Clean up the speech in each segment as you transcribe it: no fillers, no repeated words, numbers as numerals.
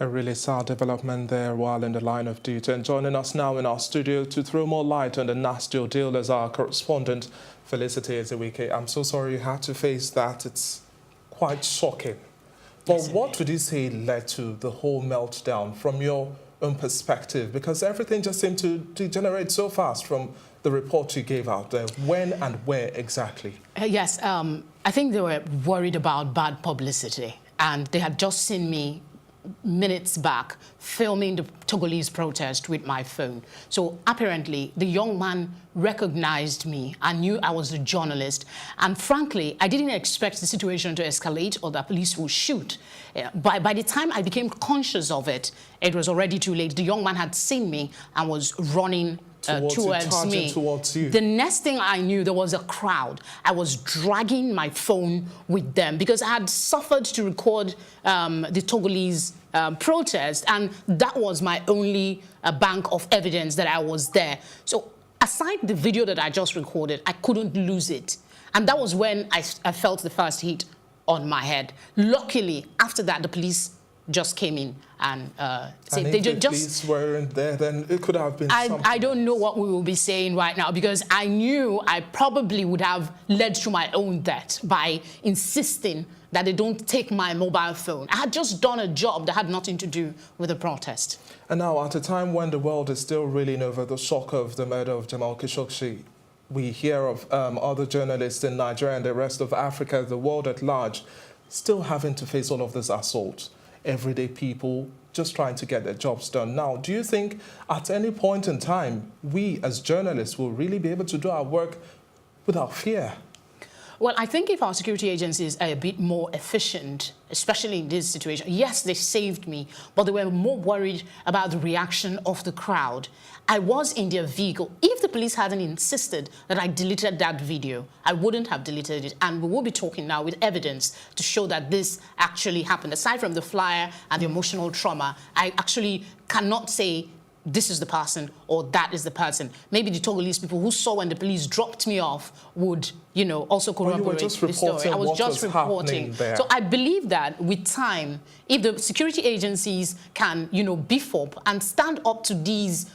A really sad development there while in the line of duty. And joining us now in our studio to throw more light on the nasty ordeal is our correspondent, Felicity Ezewuike. I'm so sorry you had to face that. It's quite shocking. But yes, what would you say led to the whole meltdown from your own perspective? Because everything just seemed to degenerate so fast from the report you gave out there. When and where exactly? Yes, I think they were worried about bad publicity. And they had just seen me minutes back filming the Togolese protest with my phone. So apparently the young man recognized me and knew I was a journalist. And frankly, I didn't expect the situation to escalate or the police would shoot. By the time I became conscious of it, it was already too late. The young man had seen me and was running towards me. Towards you. The next thing I knew, there was a crowd. I was dragging my phone with them because I had suffered to record the Togolese protest, and that was my only bank of evidence that I was there. So aside the video that I just recorded, I couldn't lose it. And that was when I felt the first hit on my head. Luckily, after that, the police just came in and said they just weren't there, then it could have been something. I don't know what we will be saying right now, because I knew I probably would have led to my own death by insisting that they don't take my mobile phone. I had just done a job that had nothing to do with the protest. And now, at a time when the world is still reeling over the shock of the murder of Jamal Khashoggi, we hear of other journalists in Nigeria and the rest of Africa, the world at large, still having to face all of this assault. Everyday people just trying to get their jobs done. Now, do you think at any point in time, we as journalists will really be able to do our work without fear? Well, I think if our security agencies are a bit more efficient, especially in this situation, yes, they saved me, but they were more worried about the reaction of the crowd. I was in their vehicle. If the police hadn't insisted that I deleted that video, I wouldn't have deleted it. And we will be talking now with evidence to show that this actually happened. Aside from the flyer and the emotional trauma, I actually cannot say this is the person or that is the person. Maybe the Togolese people who saw when the police dropped me off would, you know, also corroborate the story. I was just reporting. So I believe that with time, if the security agencies can, you know, beef up and stand up to these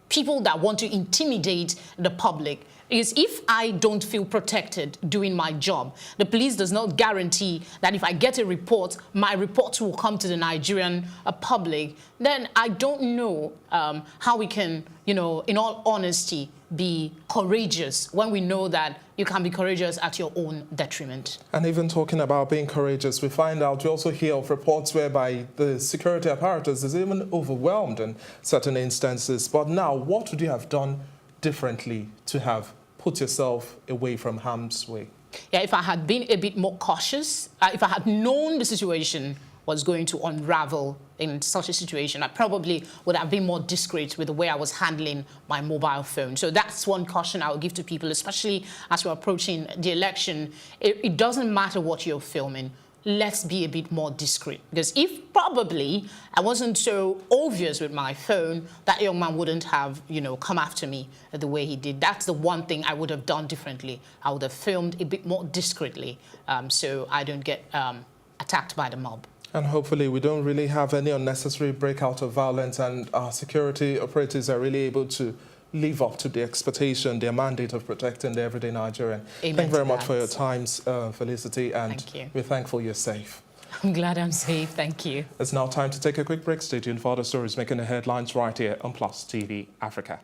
people that want to intimidate the public, is if I don't feel protected doing my job, the police does not guarantee that if I get a report, my report will come to the Nigerian public, then I don't know how we can, you know, in all honesty, be courageous when we know that you can be courageous at your own detriment. And even talking about being courageous, we find out, we also hear of reports whereby the security apparatus is even overwhelmed in certain instances. But now, what would you have done differently to have put yourself away from harm's way? Yeah, if I had been a bit more cautious, if I had known the situation was going to unravel in such a situation, I probably would have been more discreet with the way I was handling my mobile phone. So that's one caution I would give to people, especially as we're approaching the election. It doesn't matter what you're filming. Let's be a bit more discreet. Because if probably I wasn't so obvious with my phone, that young man wouldn't have, you know, come after me the way he did. That's the one thing I would have done differently. I would have filmed a bit more discreetly so I don't get attacked by the mob. And hopefully we don't really have any unnecessary breakout of violence, and our security operatives are really able to live up to the expectation, their mandate of protecting the everyday Nigerian. Amen. Thank you very much for your times, Felicity, and thank you. We're thankful you're safe. I'm glad I'm safe. Thank you. It's now time to take a quick break. Stay tuned for other stories making the headlines right here on Plus TV Africa.